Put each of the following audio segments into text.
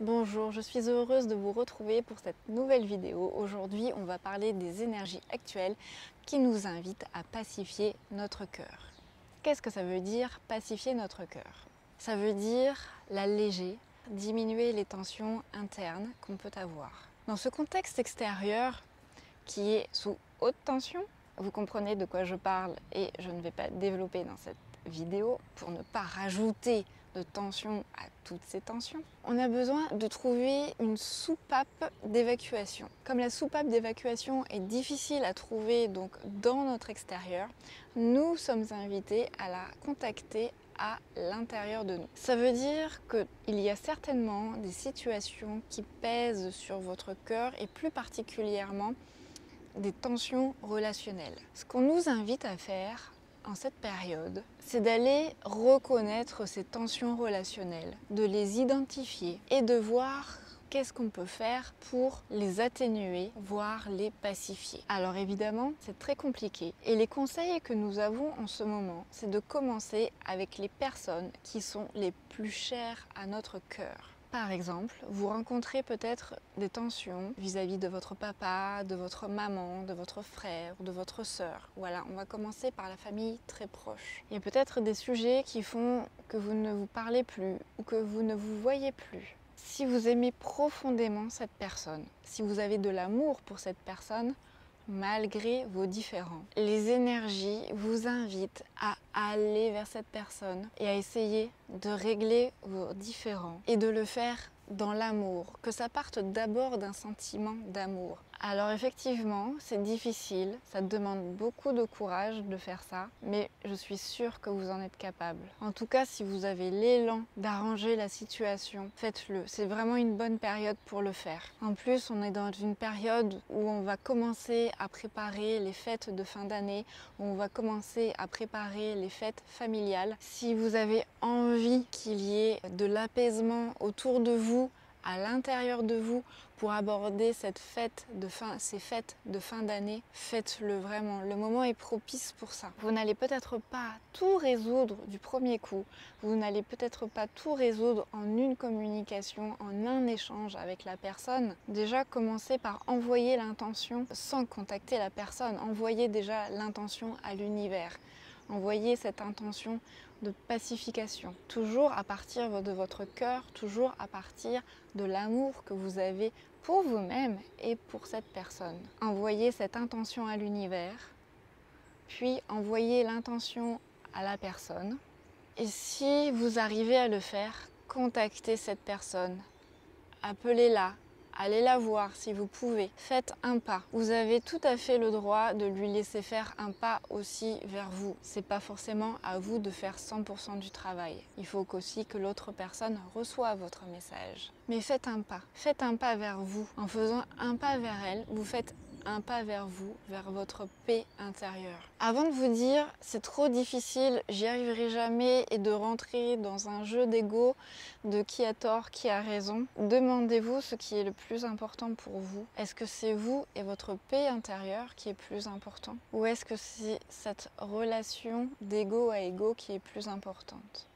Bonjour, je suis heureuse de vous retrouver pour cette nouvelle vidéo. Aujourd'hui, on va parler des énergies actuelles qui nous invitent à pacifier notre cœur. Qu'est-ce que ça veut dire pacifier notre cœur? Ça veut dire l'alléger, diminuer les tensions internes qu'on peut avoir. Dans ce contexte extérieur qui est sous haute tension, vous comprenez de quoi je parle et je ne vais pas développer dans cette vidéo pour ne pas rajouter de tension à toutes ces tensions. On a besoin de trouver une soupape d'évacuation. Comme la soupape d'évacuation est difficile à trouver donc dans notre extérieur, nous sommes invités à la contacter à l'intérieur de nous. Ça veut dire qu'il y a certainement des situations qui pèsent sur votre cœur et plus particulièrement des tensions relationnelles. Ce qu'on nous invite à faire en cette période, c'est d'aller reconnaître ces tensions relationnelles, de les identifier et de voir qu'est-ce qu'on peut faire pour les atténuer, voire les pacifier. Alors évidemment, c'est très compliqué. Et les conseils que nous avons en ce moment, c'est de commencer avec les personnes qui sont les plus chères à notre cœur. Par exemple, vous rencontrez peut-être des tensions vis-à-vis de votre papa, de votre maman, de votre frère ou de votre sœur. Voilà, on va commencer par la famille très proche. Il y a peut-être des sujets qui font que vous ne vous parlez plus ou que vous ne vous voyez plus. Si vous aimez profondément cette personne, si vous avez de l'amour pour cette personne, malgré vos différends, les énergies vous invitent à aller vers cette personne et à essayer de régler vos différends et de le faire dans l'amour, que ça parte d'abord d'un sentiment d'amour. Alors effectivement, c'est difficile, ça demande beaucoup de courage de faire ça, mais je suis sûre que vous en êtes capable. En tout cas, si vous avez l'élan d'arranger la situation, faites-le. C'est vraiment une bonne période pour le faire. En plus, on est dans une période où on va commencer à préparer les fêtes de fin d'année, où on va commencer à préparer les fêtes familiales. Si vous avez envie qu'il y ait de l'apaisement autour de vous, à l'intérieur de vous, pour aborder ces fêtes de fin d'année, faites-le vraiment. Le moment est propice pour ça. Vous n'allez peut-être pas tout résoudre du premier coup. Vous n'allez peut-être pas tout résoudre en une communication, en un échange avec la personne. Déjà, commencez par envoyer l'intention sans contacter la personne. Envoyez déjà l'intention à l'univers. Envoyez cette intention de pacification, toujours à partir de votre cœur, toujours à partir de l'amour que vous avez pour vous-même et pour cette personne. Envoyez cette intention à l'univers, puis envoyez l'intention à la personne. Et si vous arrivez à le faire, contactez cette personne, appelez-la. Allez la voir si vous pouvez. Faites un pas. Vous avez tout à fait le droit de lui laisser faire un pas aussi vers vous. C'est pas forcément à vous de faire 100% du travail. Il faut aussi que l'autre personne reçoive votre message. Mais faites un pas. Faites un pas vers vous. En faisant un pas vers elle, vous faites un pas vers vous, vers votre paix intérieure. Avant de vous dire c'est trop difficile, j'y arriverai jamais et de rentrer dans un jeu d'ego de qui a tort, qui a raison, demandez-vous ce qui est le plus important pour vous. Est-ce que c'est vous et votre paix intérieure qui est plus important? Ou est-ce que c'est cette relation d'ego à ego qui est plus importante?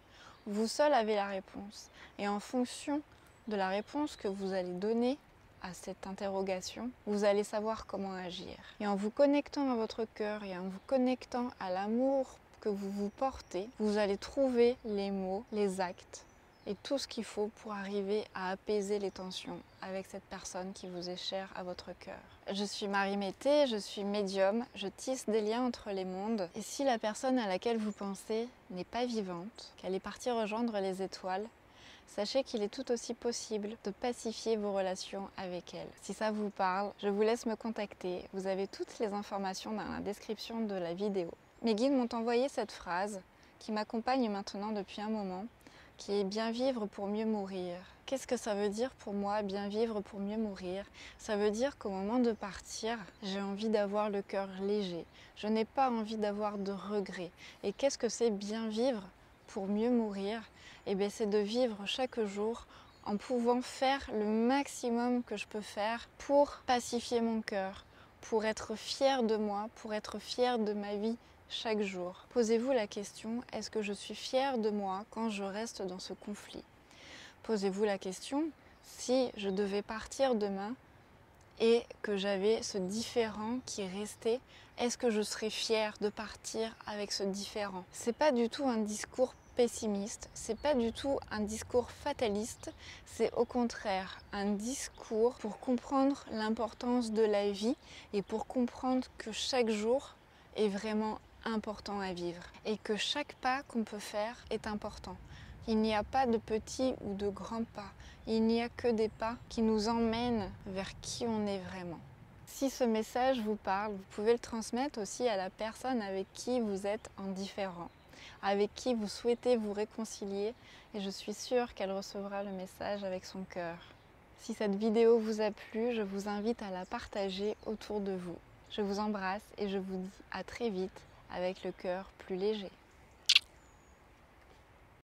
Vous seul avez la réponse. Et en fonction de la réponse que vous allez donner à cette interrogation, vous allez savoir comment agir. Et en vous connectant à votre cœur et en vous connectant à l'amour que vous vous portez, vous allez trouver les mots, les actes et tout ce qu'il faut pour arriver à apaiser les tensions avec cette personne qui vous est chère à votre cœur. Je suis Marie Mété, je suis médium, je tisse des liens entre les mondes. Et si la personne à laquelle vous pensez n'est pas vivante, qu'elle est partie rejoindre les étoiles, sachez qu'il est tout aussi possible de pacifier vos relations avec elle. Si ça vous parle, je vous laisse me contacter. Vous avez toutes les informations dans la description de la vidéo. Mes guides m'ont envoyé cette phrase qui m'accompagne maintenant depuis un moment, qui est bien vivre pour mieux mourir. Qu'est-ce que ça veut dire pour moi, bien vivre pour mieux mourir? Ça veut dire qu'au moment de partir, j'ai envie d'avoir le cœur léger. Je n'ai pas envie d'avoir de regrets. Et qu'est-ce que c'est bien vivre pour mieux mourir? Eh bien, c'est de vivre chaque jour en pouvant faire le maximum que je peux faire pour pacifier mon cœur, pour être fière de moi, pour être fière de ma vie chaque jour. Posez-vous la question, est-ce que je suis fière de moi quand je reste dans ce conflit? Posez-vous la question, Si je devais partir demain et que j'avais ce différent qui restait, est-ce que je serais fière de partir avec ce différent? C'est pas du tout un discours pessimiste, c'est pas du tout un discours fataliste, c'est au contraire un discours pour comprendre l'importance de la vie et pour comprendre que chaque jour est vraiment important à vivre et que chaque pas qu'on peut faire est important. Il n'y a pas de petits ou de grands pas, il n'y a que des pas qui nous emmènent vers qui on est vraiment. Si ce message vous parle, vous pouvez le transmettre aussi à la personne avec qui vous êtes en différend, avec qui vous souhaitez vous réconcilier, et je suis sûre qu'elle recevra le message avec son cœur. Si cette vidéo vous a plu, je vous invite à la partager autour de vous. Je vous embrasse et je vous dis à très vite avec le cœur plus léger.